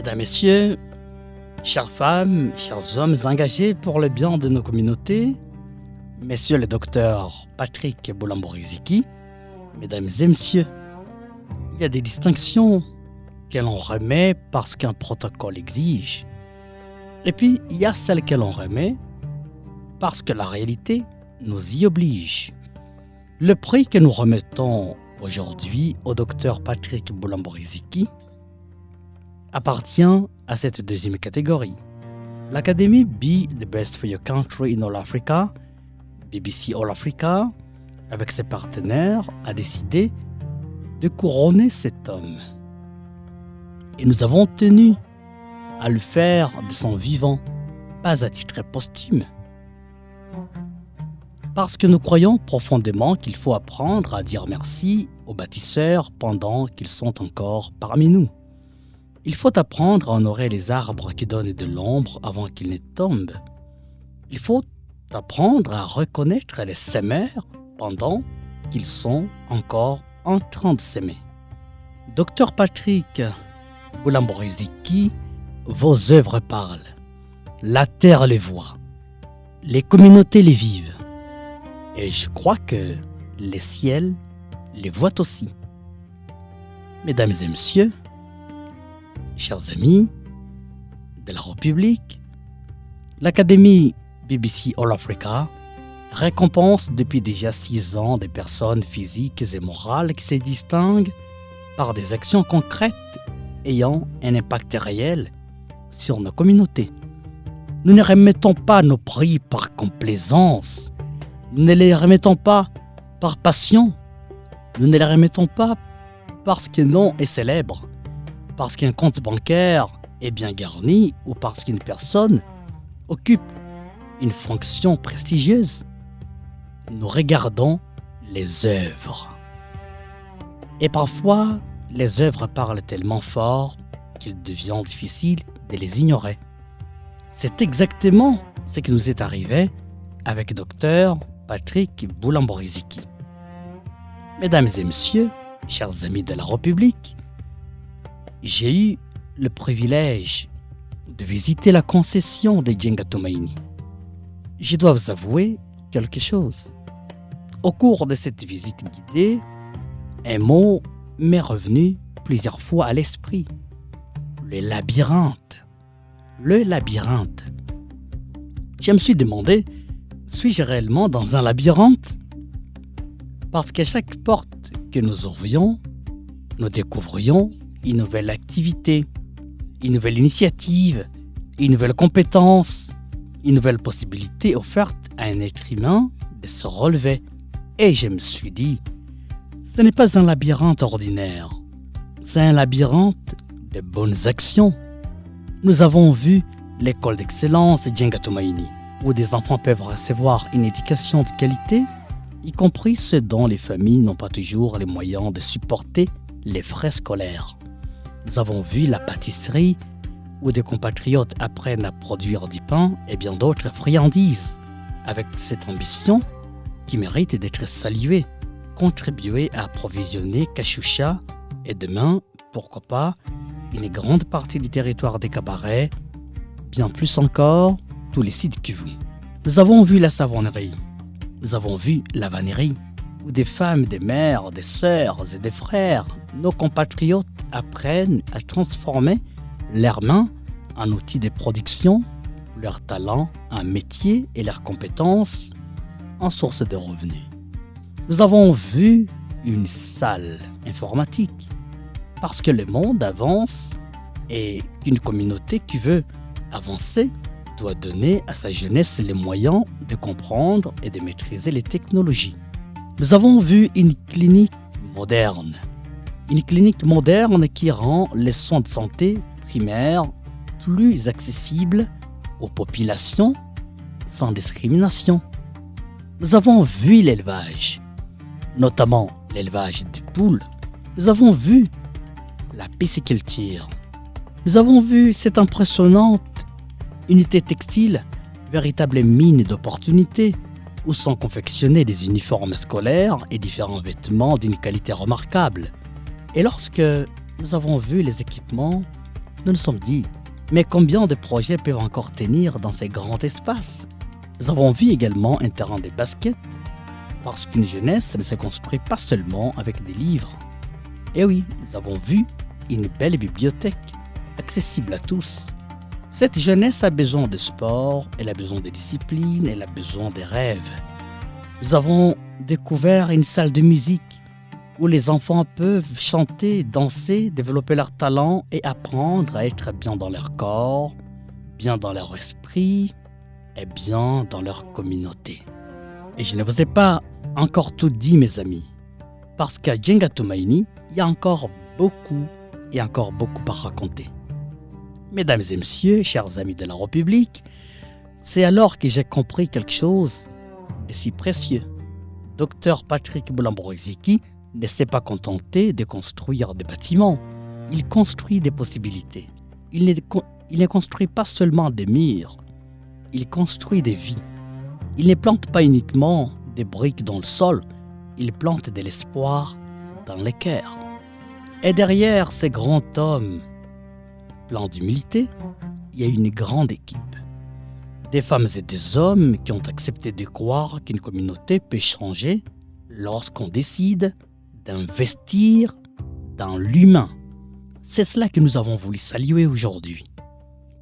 Mesdames, Messieurs, chères femmes, chers hommes engagés pour le bien de nos communautés, Messieurs le docteur Patrick Boulamboriziki, Mesdames et Messieurs, il y a des distinctions que l'on remet parce qu'un protocole exige. Et puis, il y a celles que l'on remet parce que la réalité nous y oblige. Le prix que nous remettons aujourd'hui au docteur Patrick Boulamboriziki appartient à cette deuxième catégorie. L'Académie Be the Best for Your Country in All Africa, BBC All Africa, avec ses partenaires, a décidé de couronner cet homme. Et nous avons tenu à le faire de son vivant, pas à titre posthume. Parce que nous croyons profondément qu'il faut apprendre à dire merci aux bâtisseurs pendant qu'ils sont encore parmi nous. Il faut apprendre à honorer les arbres qui donnent de l'ombre avant qu'ils ne tombent. Il faut apprendre à reconnaître les semeurs pendant qu'ils sont encore en train de s'aimer. Docteur Patrick Boulamboriziki, vos œuvres parlent. La terre les voit. Les communautés les vivent. Et je crois que les ciels les voient aussi. Mesdames et messieurs, chers amis de la République, l'Académie BBC All Africa récompense depuis déjà 6 ans des personnes physiques et morales qui se distinguent par des actions concrètes ayant un impact réel sur nos communautés. Nous ne remettons pas nos prix par complaisance. Nous ne les remettons pas par passion. Nous ne les remettons pas parce qu'un nom est célèbre, parce qu'un compte bancaire est bien garni ou parce qu'une personne occupe une fonction prestigieuse. Nous regardons les œuvres. Et parfois, les œuvres parlent tellement fort qu'il devient difficile de les ignorer. C'est exactement ce qui nous est arrivé avec Dr Patrick Boulamboriziki. Mesdames et messieurs, chers amis de la République, j'ai eu le privilège de visiter la concession de Djenga Tumaini. Je dois vous avouer quelque chose. Au cours de cette visite guidée, un mot m'est revenu plusieurs fois à l'esprit. Le labyrinthe. Le labyrinthe. Je me suis demandé, suis-je réellement dans un labyrinthe? Parce qu'à chaque porte que nous ouvrions, nous découvrions une nouvelle activité, une nouvelle initiative, une nouvelle compétence, une nouvelle possibilité offerte à un être humain de se relever. Et je me suis dit, ce n'est pas un labyrinthe ordinaire, c'est un labyrinthe de bonnes actions. Nous avons vu l'école d'excellence Djenga Tumaini, où des enfants peuvent recevoir une éducation de qualité, y compris ceux dont les familles n'ont pas toujours les moyens de supporter les frais scolaires. Nous avons vu la pâtisserie, où des compatriotes apprennent à produire du pain et bien d'autres friandises, avec cette ambition qui mérite d'être saluée, contribuer à approvisionner Kachoucha et demain, pourquoi pas, une grande partie du territoire des cabarets, bien plus encore, tous les sites Kivu. Nous avons vu la savonnerie, nous avons vu la vannerie, où des femmes, des mères, des sœurs et des frères, nos compatriotes apprennent à transformer leurs mains en outils de production, leur talent en métier et leurs compétences en source de revenus. Nous avons vu une salle informatique, parce que le monde avance et qu'une communauté qui veut avancer doit donner à sa jeunesse les moyens de comprendre et de maîtriser les technologies. Nous avons vu une clinique moderne qui rend les soins de santé primaires plus accessibles aux populations sans discrimination. Nous avons vu l'élevage, notamment l'élevage de poules. Nous avons vu la pisciculture. Nous avons vu cette impressionnante unité textile, véritable mine d'opportunités, où sont confectionnés des uniformes scolaires et différents vêtements d'une qualité remarquable. Et lorsque nous avons vu les équipements nous nous sommes dit, mais combien de projets peuvent encore tenir dans ces grands espaces? Nous avons vu également un terrain de basket, parce qu'une jeunesse ne se construit pas seulement avec des livres. Et oui, nous avons vu une belle bibliothèque, accessible à tous. Cette jeunesse a besoin de sport, elle a besoin de discipline, elle a besoin de rêves. Nous avons découvert une salle de musique où les enfants peuvent chanter, danser, développer leur talent et apprendre à être bien dans leur corps, bien dans leur esprit et bien dans leur communauté. Et je ne vous ai pas encore tout dit, mes amis, parce qu'à Djenga Tumaini, il y a encore beaucoup à raconter. Mesdames et messieurs, chers amis de la République, c'est alors que j'ai compris quelque chose de si précieux. Dr Patrick Boulambo-Riziki ne s'est pas contenté de construire des bâtiments, il construit des possibilités. Il ne construit pas seulement des murs, il construit des vies. Il ne plante pas uniquement des briques dans le sol, il plante de l'espoir dans les cœurs. Et derrière ces grands hommes pleins d'humilité, il y a une grande équipe. Des femmes et des hommes qui ont accepté de croire qu'une communauté peut changer lorsqu'on décide d'investir dans l'humain. C'est cela que nous avons voulu saluer aujourd'hui.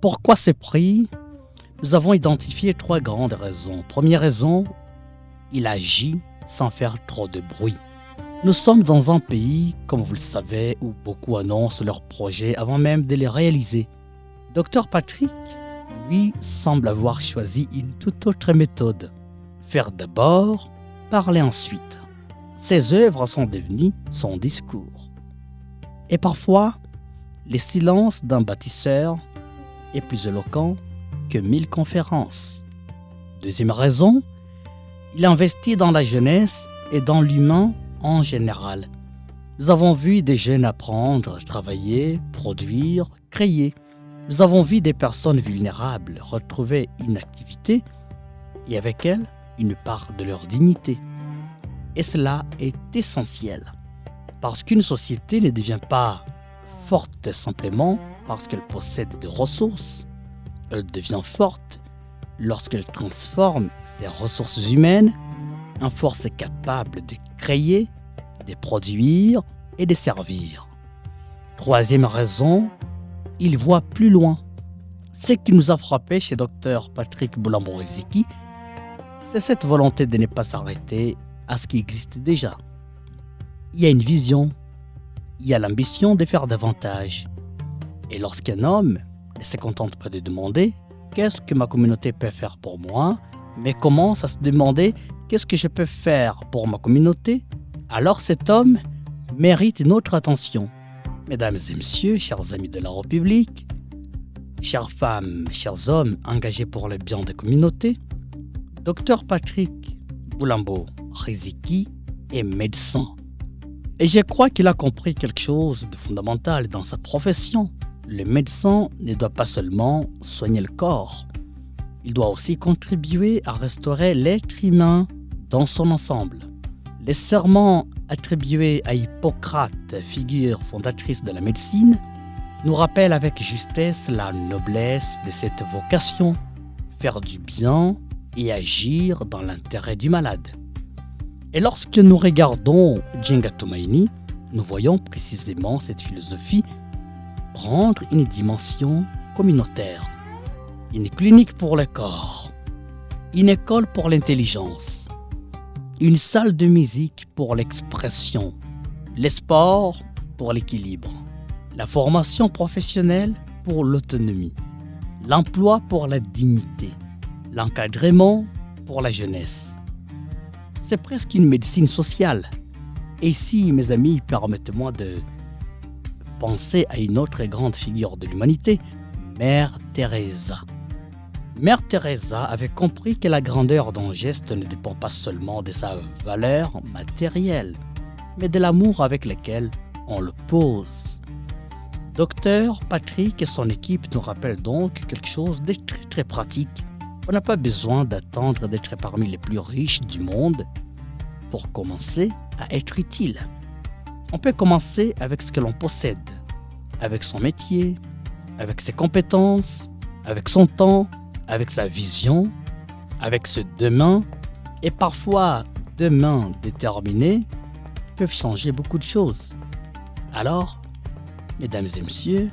Pourquoi ce prix? Nous avons identifié 3 grandes raisons. Première raison, il agit sans faire trop de bruit. Nous sommes dans un pays, comme vous le savez, où beaucoup annoncent leurs projets avant même de les réaliser. Dr Patrick, lui, semble avoir choisi une toute autre méthode. Faire d'abord, parler ensuite. Ses œuvres sont devenues son discours. Et parfois, le silence d'un bâtisseur est plus éloquent que 1000 conférences. Deuxième raison, il investit dans la jeunesse et dans l'humain en général. Nous avons vu des jeunes apprendre, travailler, produire, créer. Nous avons vu des personnes vulnérables retrouver une activité et avec elle, une part de leur dignité. Et cela est essentiel, parce qu'une société ne devient pas forte simplement parce qu'elle possède des ressources. Elle devient forte lorsqu'elle transforme ses ressources humaines en force capable de créer, de produire et de servir. Troisième raison, il voit plus loin. Ce qui nous a frappé chez Dr Patrick Boulambo-Riziki, c'est cette volonté de ne pas s'arrêter à ce qui existe déjà. Il y a une vision, il y a l'ambition de faire davantage. Et lorsqu'un homme ne se contente pas de demander « Qu'est-ce que ma communauté peut faire pour moi ?», mais commence à se demander « Qu'est-ce que je peux faire pour ma communauté ?», alors cet homme mérite notre attention. Mesdames et messieurs, chers amis de la République, chères femmes, chers hommes engagés pour le bien des communautés, Dr Patrick Boulambo-Riziki est médecin. Et je crois qu'il a compris quelque chose de fondamental dans sa profession. Le médecin ne doit pas seulement soigner le corps, il doit aussi contribuer à restaurer l'être humain dans son ensemble. Les serments attribués à Hippocrate, figure fondatrice de la médecine, nous rappellent avec justesse la noblesse de cette vocation, faire du bien et agir dans l'intérêt du malade. Et lorsque nous regardons Djenga Tumaini, nous voyons précisément cette philosophie prendre une dimension communautaire. Une clinique pour le corps, une école pour l'intelligence, une salle de musique pour l'expression, les sports pour l'équilibre, la formation professionnelle pour l'autonomie, l'emploi pour la dignité, l'encadrement pour la jeunesse. C'est presque une médecine sociale. Et ici, mes amis, permettez-moi de penser à une autre grande figure de l'humanité, Mère Teresa. Mère Teresa avait compris que la grandeur d'un geste ne dépend pas seulement de sa valeur matérielle, mais de l'amour avec lequel on le pose. Docteur Patrick et son équipe nous rappellent donc quelque chose de très très pratique. On n'a pas besoin d'attendre d'être parmi les plus riches du monde pour commencer à être utile. On peut commencer avec ce que l'on possède, avec son métier, avec ses compétences, avec son temps, avec sa vision, avec ce demain, et parfois demain déterminé, peuvent changer beaucoup de choses. Alors, mesdames et messieurs,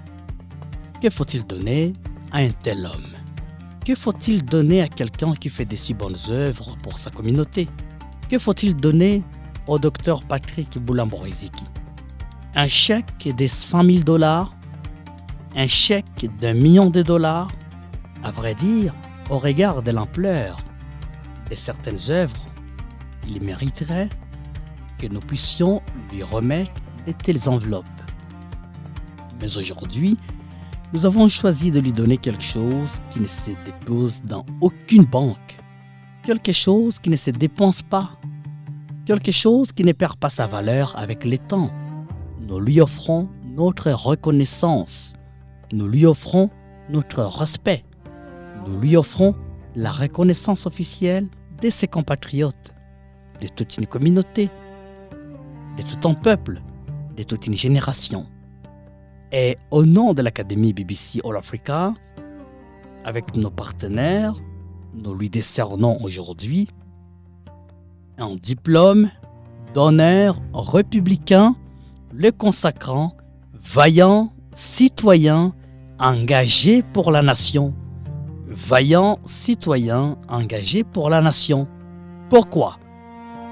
que faut-il donner à un tel homme? Que faut-il donner à quelqu'un qui fait des si bonnes œuvres pour sa communauté? Que faut-il donner au docteur Patrick Boulamboriziki? Un chèque de 100 000 $? Un chèque d'1 million de $? À vrai dire, au regard de l'ampleur de certaines œuvres, il mériterait que nous puissions lui remettre de telles enveloppes. Mais aujourd'hui, nous avons choisi de lui donner quelque chose qui ne se dépose dans aucune banque, quelque chose qui ne se dépense pas, quelque chose qui ne perd pas sa valeur avec le temps. Nous lui offrons notre reconnaissance, nous lui offrons notre respect, nous lui offrons la reconnaissance officielle de ses compatriotes, de toute une communauté, de tout un peuple, de toute une génération. Et au nom de l'Académie BBC All Africa, avec nos partenaires, nous lui décernons aujourd'hui un diplôme d'honneur républicain le consacrant vaillant citoyen engagé pour la nation. Vaillant citoyen engagé pour la nation. Pourquoi?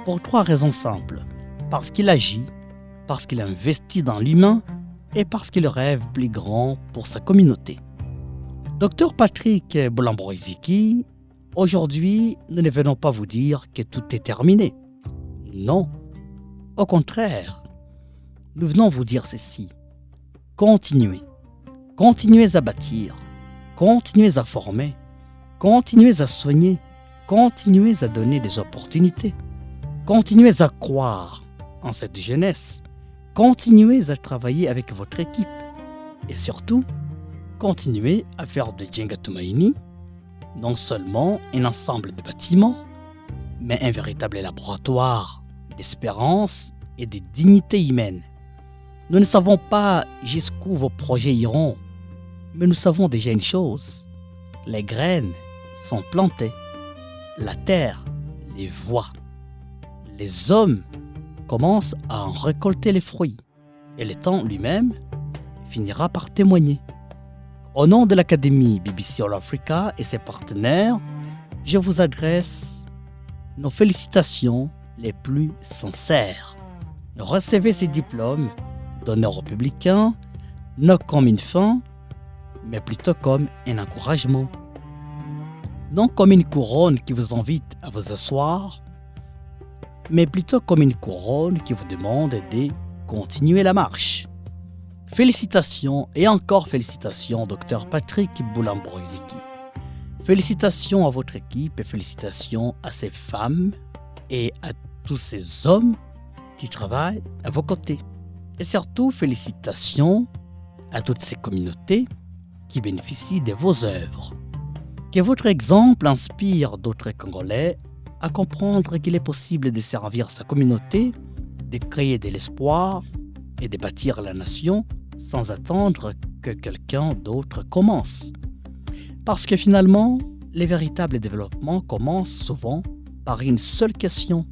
Pour 3 raisons simples. Parce qu'il agit, parce qu'il investit dans l'humain et parce qu'il rêve plus grand pour sa communauté. Docteur Patrick Boulamboriziki, aujourd'hui, nous ne venons pas vous dire que tout est terminé. Non, au contraire, nous venons vous dire ceci. Continuez. Continuez à bâtir. Continuez à former. Continuez à soigner. Continuez à donner des opportunités. Continuez à croire en cette jeunesse. Continuez à travailler avec votre équipe. Et surtout, continuez à faire de Djenga Tumaini non seulement un ensemble de bâtiments, mais un véritable laboratoire d'espérance et de dignité humaine. Nous ne savons pas jusqu'où vos projets iront, mais nous savons déjà une chose. Les graines sont plantées. La terre les voit. Les hommes commencent à en récolter les fruits. Et le temps lui-même finira par témoigner. Au nom de l'Académie BBC All Africa et ses partenaires, je vous adresse nos félicitations les plus sincères. Recevez ces diplômes d'honneur républicain, non comme une fin, mais plutôt comme un encouragement. Non comme une couronne qui vous invite à vous asseoir, mais plutôt comme une couronne qui vous demande de continuer la marche. Félicitations et encore félicitations, Dr Patrick Boulamboriziki. Félicitations à votre équipe et félicitations à ces femmes et à tous ces hommes qui travaillent à vos côtés. Et surtout, félicitations à toutes ces communautés qui bénéficient de vos œuvres. Que votre exemple inspire d'autres Congolais à comprendre qu'il est possible de servir sa communauté, de créer de l'espoir et de bâtir la nation sans attendre que quelqu'un d'autre commence. Parce que finalement, les véritables développements commencent souvent par une seule question.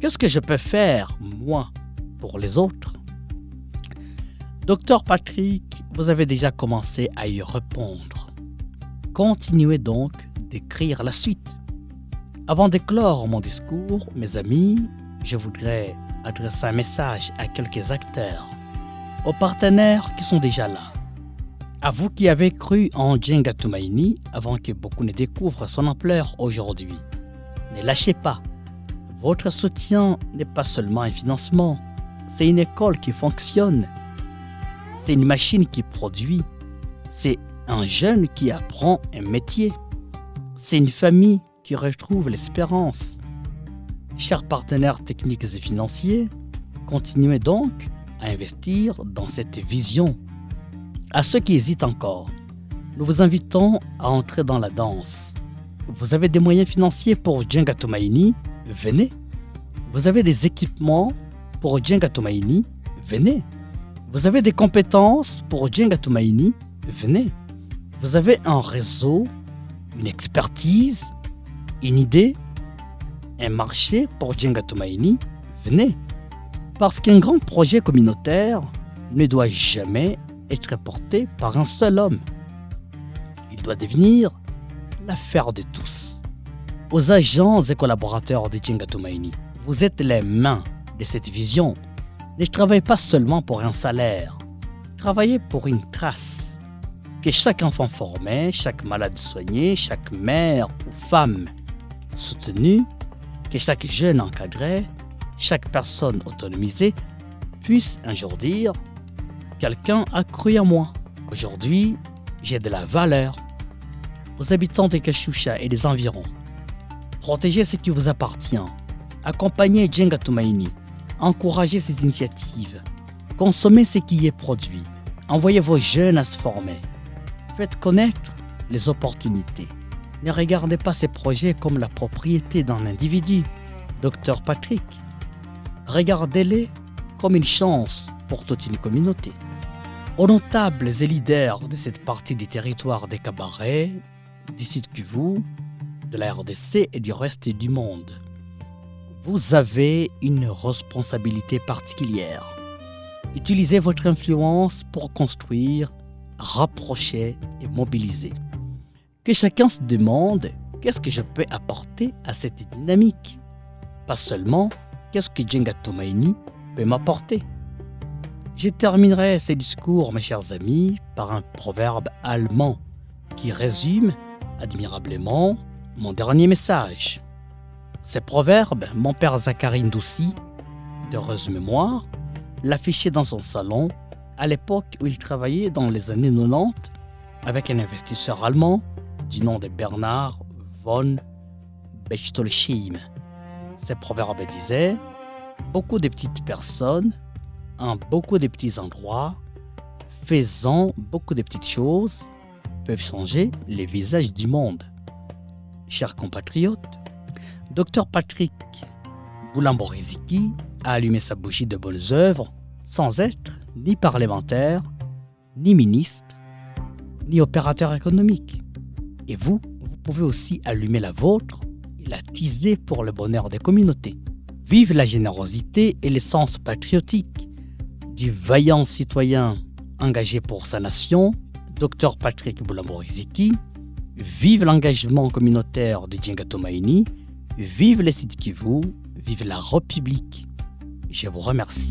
Qu'est-ce que je peux faire, moi, pour les autres? Docteur Patrick, vous avez déjà commencé à y répondre. Continuez donc d'écrire la suite. Avant de clore mon discours, mes amis, je voudrais adresser un message à quelques acteurs, aux partenaires qui sont déjà là. À vous qui avez cru en Djenga Tumaini avant que beaucoup ne découvrent son ampleur aujourd'hui, ne lâchez pas. Votre soutien n'est pas seulement un financement, c'est une école qui fonctionne. C'est une machine qui produit. C'est un jeune qui apprend un métier. C'est une famille qui retrouve l'espérance. Chers partenaires techniques et financiers, continuez donc à investir dans cette vision. À ceux qui hésitent encore, nous vous invitons à entrer dans la danse. Vous avez des moyens financiers pour Djenga Tumaini, venez. Vous avez des équipements pour Djenga Tumaini, venez. Vous avez des compétences pour Djenga Tumaini, venez. Vous avez un réseau, une expertise, une idée, un marché pour Jenga Tumaini, venez. Parce qu'un grand projet communautaire ne doit jamais être porté par un seul homme. Il doit devenir l'affaire de tous. Aux agents et collaborateurs de Jenga Tumaini, vous êtes les mains de cette vision. Ne travaillez pas seulement pour un salaire, travaillez pour une trace. Que chaque enfant formé, chaque malade soigné, chaque mère ou femme soutenue, que chaque jeune encadré, chaque personne autonomisée puisse un jour dire « Quelqu'un a cru en moi. Aujourd'hui, j'ai de la valeur. » Aux habitants de Kashusha et des environs, protégez ce qui vous appartient. Accompagnez Jenga Tumaini. Encouragez ces initiatives. Consommez ce qui est produit. Envoyez vos jeunes à se former. Faites connaître les opportunités. Ne regardez pas ces projets comme la propriété d'un individu, Dr Patrick. Regardez-les comme une chance pour toute une communauté. Aux notables et leaders de cette partie du territoire des Cabarets, du Sud Kivu, de la RDC et du reste du monde, vous avez une responsabilité particulière. Utilisez votre influence pour construire, rapprocher et mobiliser. Que chacun se demande qu'est-ce que je peux apporter à cette dynamique. Pas seulement qu'est-ce que Jenga Tumaini peut m'apporter. Je terminerai ces discours, mes chers amis, par un proverbe allemand qui résume admirablement mon dernier message. Ces proverbes, mon père Zachary Ndoussi, d'heureuse mémoire, l'affichait dans son salon à l'époque où il travaillait dans les années 90 avec un investisseur allemand du nom de Bernard von Bechtolsheim. Ces proverbes disaient « Beaucoup de petites personnes, en beaucoup de petits endroits, faisant beaucoup de petites choses, peuvent changer les visages du monde. » Chers compatriotes, Dr Patrick Boulamboriziki a allumé sa bougie de bonnes œuvres sans être ni parlementaire, ni ministre, ni opérateur économique. Et vous pouvez aussi allumer la vôtre et la teaser pour le bonheur des communautés. Vive la générosité et l'essence patriotique du vaillant citoyen engagé pour sa nation, Dr Patrick Boulamboriziki. Vive l'engagement communautaire de Jenga Tumaini. Vive les Sud Kivu, vive la République. Je vous remercie.